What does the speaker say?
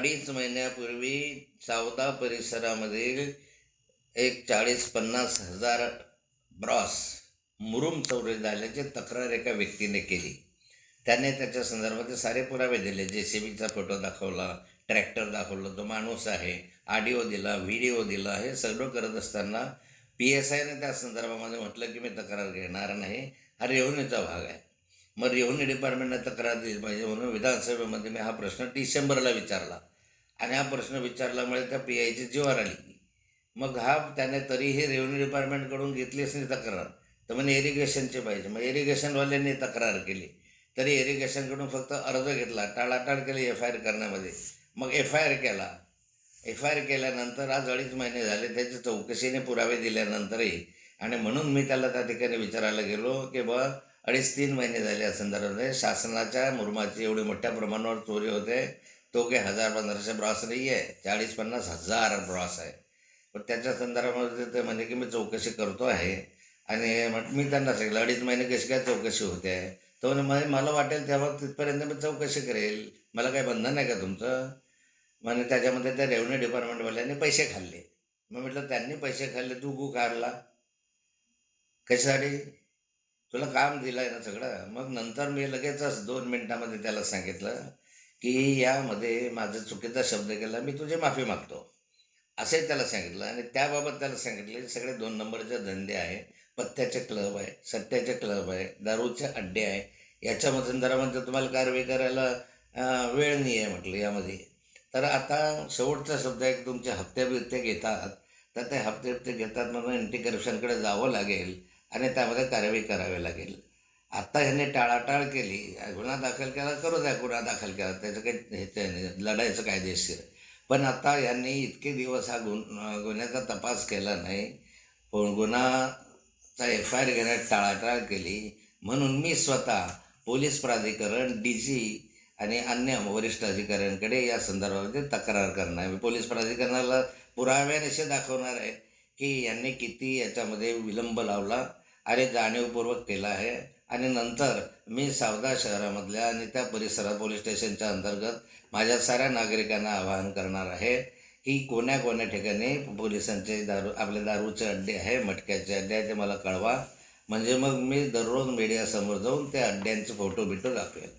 अडीच महिन्यापूर्वी सावदा परिसरामधील एक 40-50 हजार ब्रॉस मुरुम चोरी झाल्याची तक्रार एका व्यक्तीने केली. त्याने त्याच्या संदर्भात सारे पुरावे दिले. JCBचा फोटो दाखवला, ट्रॅक्टर दाखवला, तो माणूस आहे, ऑडिओ दिला, व्हिडिओ दिला. हे सगळं करत असताना PSIने त्या संदर्भामध्ये म्हटलं की मी तक्रार घेणार नाही, हा रेव्हन्यूचा भाग आहे. मग रेव्हन्यू डिपार्टमेंटने तक्रार दिली पाहिजे म्हणून विधानसभेमध्ये मी हा प्रश्न डिसेंबरला विचारला आणि हा प्रश्न विचारल्यामुळे त्या PIची जीवावर आली. मग त्याने तरीही रेव्हन्यू डिपार्टमेंटकडून घेतलीच नाही तक्रार, तर म्हणे इरिगेशनचे पाहिजे. मग इरिगेशनवाल्यांनी तक्रार केली तरी इरिगेशनकडून फक्त अर्ज घेतला, टाळाटाळ केली FIR करण्यामध्ये. मग FIR केल्यानंतर आज 2.5 महिने झाले. त्याची चौकशीने पुरावे दिल्यानंतरही आणि म्हणून मी त्याला त्या ठिकाणी विचारायला गेलो की 2.5-3 महिने झाले या संदर्भामध्ये शासनाच्या मुरुमाची एवढी मोठ्या प्रमाणावर चोरी होते. तो काही 1000-1500 ब्रॉस नाही आहे, 40-50 हजार ब्रॉस आहे. पण त्याच्या संदर्भामध्ये ते म्हणे की मी चौकशी करतो आहे. आणि मी त्यांना सांगितलं 2.5 महिने कशी काय चौकशी होते आहे. तो म्हणे मला वाटेल तेव्हा तिथपर्यंत मी चौकशी करेल, मला काही बंधन आहे का तुमचं. म्हणे त्याच्यामध्ये त्या रेव्हन्यू डिपार्टमेंटवाल्यांनी पैसे खाल्ले. मग म्हटलं त्यांनी पैसे खाल्ले, तू गु काढला कशासाठी, तुला काम दिलं आहे ना सगळं. मग नंतर मी लगेचच 2 मिनिटामध्ये त्याला सांगितलं की यामध्ये माझा चुकीचा शब्द केला, मी तुझी माफी मागतो असंही त्याला सांगितलं. आणि त्याबाबत त्याला सांगितलं की सगळे 2 नंबरचे धंदे आहे, पत्त्याचे क्लब आहे, सट्ट्याचे क्लब आहे, दारूचे अड्डे आहे, याच्यामध्ये संदर्भामध्ये तुम्हाला कारवाई करायला वेळ नाही आहे म्हटलं यामध्ये. तर आता शेवटचा शब्द आहे की तुमचे हप्ते घेतात, तर ते हप्ते घेतात म्हणून अँटी करप्शनकडे जावं लागेल आणि त्यामध्ये कारवाई करावी लागेल. आत्ता ह्यांनी टाळाटाळ केली, गुन्हा दाखल केला, करू द्या गुन्हा दाखल केला, त्याचं काही हे लढायचं कायदेशीर. पण आता यांनी इतके दिवस हा गुन्ह्याचा तपास केला नाही, पण गुन्हाचा FIR घेण्यात टाळाटाळ केली. म्हणून मी स्वतः पोलीस प्राधिकरण, DG आणि अन्य वरिष्ठ अधिकाऱ्यांकडे या संदर्भामध्ये तक्रार करणार आहे. पोलीस प्राधिकरणाला पुराव्यानिशी दाखवणार आहे की यांनी किती याच्यामध्ये विलंब लावला आणि जाणीवपूर्वक केला आहे. आणि नंतर मी सावदा शहरामधल्या आणि त्या परिसरात पोलीस स्टेशनच्या अंतर्गत माझ्या साऱ्या नागरिकांना आवाहन करणार आहे की कोण्या ठिकाणी पोलिसांचे आपले दारूचे अड्डे आहे, मटक्याचे अड्डे आहे, ते मला कळवा. म्हणजे मग मी दररोज मीडियासमोर जाऊन त्या अड्ड्यांचे फोटो दाखवेल.